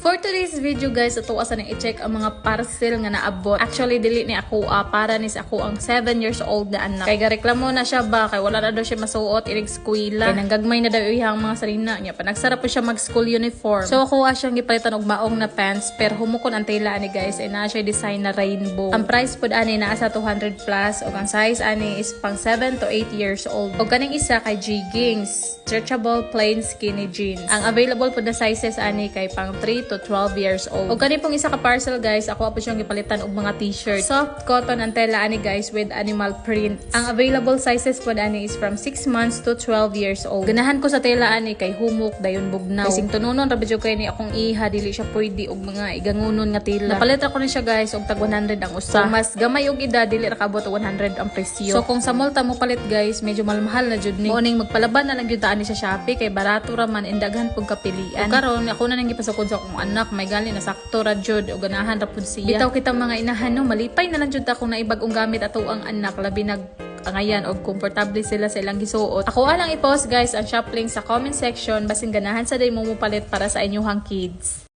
For today's video guys, ito asa nang i-check ang mga parcel nga naabot. Actually dili ni ako para ni ako ang 7 years old na anak. Kay gareklamo na siya ba kay wala na daw siya masuot irig eskwela. Kay nanggagmay na daw ihang mga sarina niya. Panagsarap po siya mag school uniform. So ako siyang gipalitan og maong na pants pero humukon ang tela ani guys ay naa siya design na rainbow. Ang price pud ani naa sa 200 plus ug ang size ani is pang 7 to 8 years old. Ug kaning isa kay jeggings, stretchable plain skinny jeans. Ang available pud na sizes ani kay pang 3 to 12 years old. O kani pong isa ka parcel guys, ako po siyang gipalitan og mga t-shirt. Soft cotton ang tela ani guys with animal print. Ang available sizes po ani is from 6 months to 12 years old. Ganahan ko sa tela ani kay humok dayon bugnaw. Kasing tununon ra bidyo kay ni akong iha dili siya pwede og mga igangunon nga tela. Napalit ra ko ni siya guys og tag 100 ang usa. So, mas gamay og edad dili ra kabot og 100 ang presyo. So kung sa mall ta mo palit guys, medyo mahal na jud ni. Morning magpalaban na lang jud ta ani sa Shopee kay barato ra man indaghan pug kapilian. O karon ako na nang gipasukod sa akong anak may gali na sakto ra jud o ganahan ra pud siya. Bitaw kita mga inahan no, malipay na lang jud ta kung naibag-ong gamit ato ang anak labi nag ngayon og komportable sila sa ilang gisuot. Ako alang i-post guys ang shop link sa comment section basin ganahan sa day mo palit para sa inyong kids.